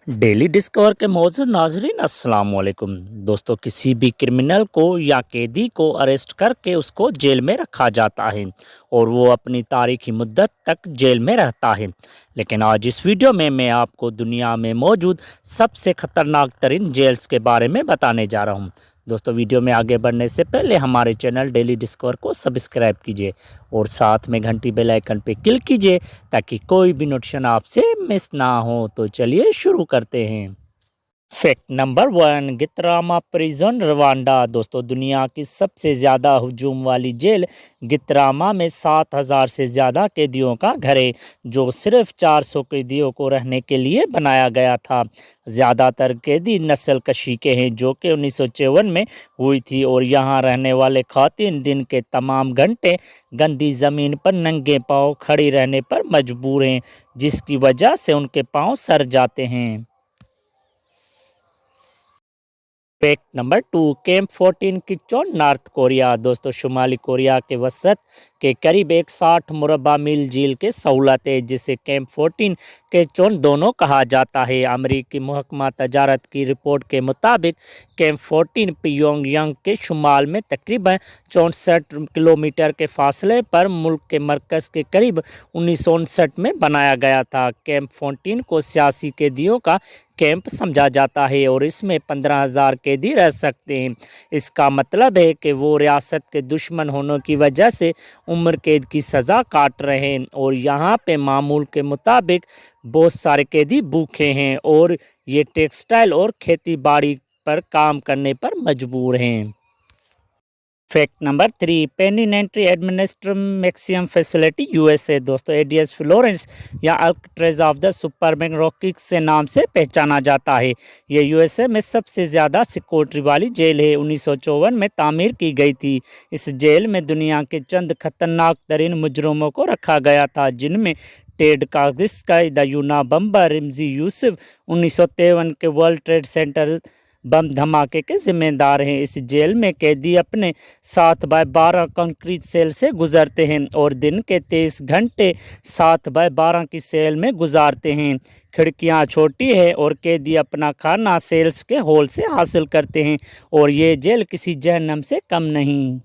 Daily discover के मौजूद नाजरीन अस्सलाम वालेकुम। दोस्तों, किसी भी क्रिमिनल को या कैदी को अरेस्ट करके उसको जेल में रखा जाता है और वो अपनी तारीखी मुद्दत तक जेल में रहता है। लेकिन आज इस वीडियो में मैं आपको दुनिया में मौजूद सबसे ख़तरनाक तरीन जेल्स के बारे में बताने जा रहा हूँ। दोस्तों, वीडियो में आगे बढ़ने से पहले हमारे चैनल डेली डिस्कवर को सब्सक्राइब कीजिए और साथ में घंटी बेल आइकन पे क्लिक कीजिए ताकि कोई भी नोटिफिकेशन आपसे मिस ना हो। तो चलिए शुरू करते हैं। Fact number 1, Gitarama prison Rwanda. दोस्तों, दुनिया की सबसे ज़्यादा हुजूम वाली जेल गितरामा में 7,000 से ज़्यादा कैदियों का घर है, जो सिर्फ 400 कैदियों को रहने के लिए बनाया गया था। ज़्यादातर कैदी नस्ल कशी के हैं, जो कि 1954 में हुई थी, और यहाँ रहने वाले खातिन दिन के तमाम घंटे गंदी ज़मीन पर नंगे पाँव खड़ी रहने पर मजबूर हैं, जिसकी वजह से उनके पाँव सड़ जाते हैं। Fact number 2, camp 14 Kaechon North Korea. दोस्तों, शुमाली कोरिया के वसत के करीब 160 मुरबा मील झील के सहूलत है, जिसे कैंप 14 केचोन दोनों कहा जाता है। अमरीकी महकमा तजारत की रिपोर्ट के मुताबिक कैंप 14 पियोंगयांग के शुमाल में तकरीबन 64 किलोमीटर के फासले पर मुल्क के मरकज़ के करीब 1959 में बनाया गया था। कैंप 14 को सियासी कैदियों का कैंप समझा जाता है और इसमें 15,000 कैदी रह सकते हैं। इसका मतलब है कि वो रियासत के दुश्मन होने की वजह से उम्र कैद की सज़ा काट रहे हैं, और यहाँ पे मामूल के मुताबिक बहुत सारे कैदी भूखे हैं और ये टेक्सटाइल और खेती बाड़ी पर काम करने पर मजबूर हैं। Fact number 3, penitentiary administrative maximum facility USA. दोस्तों, एडीएस फ्लोरेंस या Alcatraz of the superman Rockies से नाम से पहचाना जाता है। ये यूएसए में सबसे ज़्यादा सिक्योरिटी वाली जेल है। 1954 में तामीर की गई थी। इस जेल में दुनिया के चंद खतरनाक तरीन मुजरमों को रखा गया था, जिनमें टेड कागिस्काई, द यूना बम्बर, रिमजी यूसुफ 1953 के वर्ल्ड ट्रेड सेंटर बम धमाके के जिम्मेदार हैं। इस जेल में कैदी अपने 7x12 कंक्रीट सेल से गुजरते हैं और दिन के 23 घंटे 7x12 की सेल में गुजारते हैं। खिड़कियां छोटी है और कैदी अपना खाना सेल्स के होल से हासिल करते हैं, और ये जेल किसी जहन्नम से कम नहीं।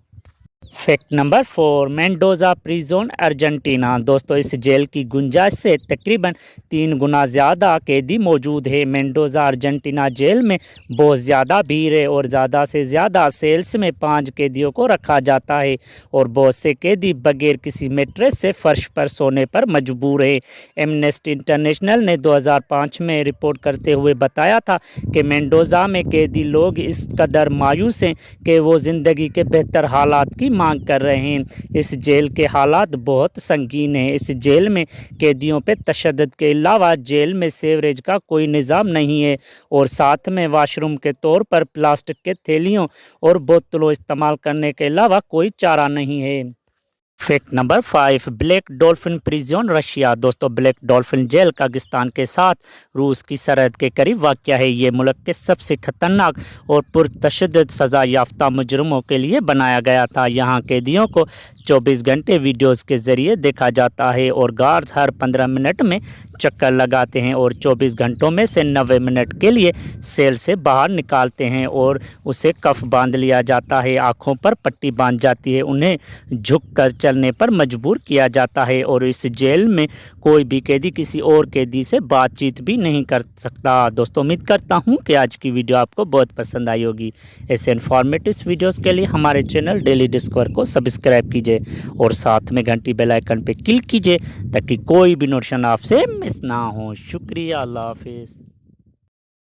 Fact number 4, Mendoza prison Argentina. दोस्तों, इस जेल की गुंजाइश से तकरीबन 3 गुना ज़्यादा कैदी मौजूद है। मेंडोजा अर्जेंटीना जेल में बहुत ज़्यादा भीड़ है और ज़्यादा से ज़्यादा सेल्स में 5 कैदियों को रखा जाता है, और बहुत से कैदी बगैर किसी मेट्रेस से फर्श पर सोने पर मजबूर है। एमनेस्टी इंटरनेशनल ने 2005 में रिपोर्ट करते हुए बताया था कि मेंडोजा में कैदी लोग इस कदर मायूस हैं कि वो ज़िंदगी के बेहतर हालात की मांग कर रहे हैं। इस जेल के हालात बहुत संगीन हैं। इस जेल में कैदियों पे तशद्दुद के अलावा जेल में सीवरेज का कोई निज़ाम नहीं है, और साथ में वाशरूम के तौर पर प्लास्टिक के थैलियों और बोतलों इस्तेमाल करने के अलावा कोई चारा नहीं है। Fact number 5, black dolphin prison Russia. दोस्तों, ब्लैक डॉल्फिन जेल कागिस्तान के साथ रूस की सरहद के करीब वाक़या है। ये मुल्क के सबसे खतरनाक और पुरतशद्दुद सज़ा याफ्ता मुजरमों के लिए बनाया गया था। यहाँ कैदियों को 24 घंटे वीडियोज़ के ज़रिए देखा जाता है, और गार्ड्स हर 15 मिनट में चक्कर लगाते हैं और 24 घंटों में से 90 मिनट के लिए सेल से बाहर निकालते हैं, और उसे कफ बांध लिया जाता है, आँखों पर पट्टी बांध जाती है, उन्हें झुक कर चलने पर मजबूर किया जाता है, और इस जेल में कोई भी कैदी किसी और कैदी से बातचीत भी नहीं कर सकता। दोस्तों, उम्मीद करता हूँ कि आज की वीडियो आपको बहुत पसंद आई होगी। ऐसे इन्फॉर्मेटिव वीडियोज़ के लिए हमारे चैनल डेली डिस्कवर को सब्सक्राइब कीजिए और साथ में घंटी बेल आइकन पे क्लिक कीजिए ताकि कोई भी नोटिफिकेशन आपसे मिस ना हो। शुक्रिया, अल्लाह हाफिज़।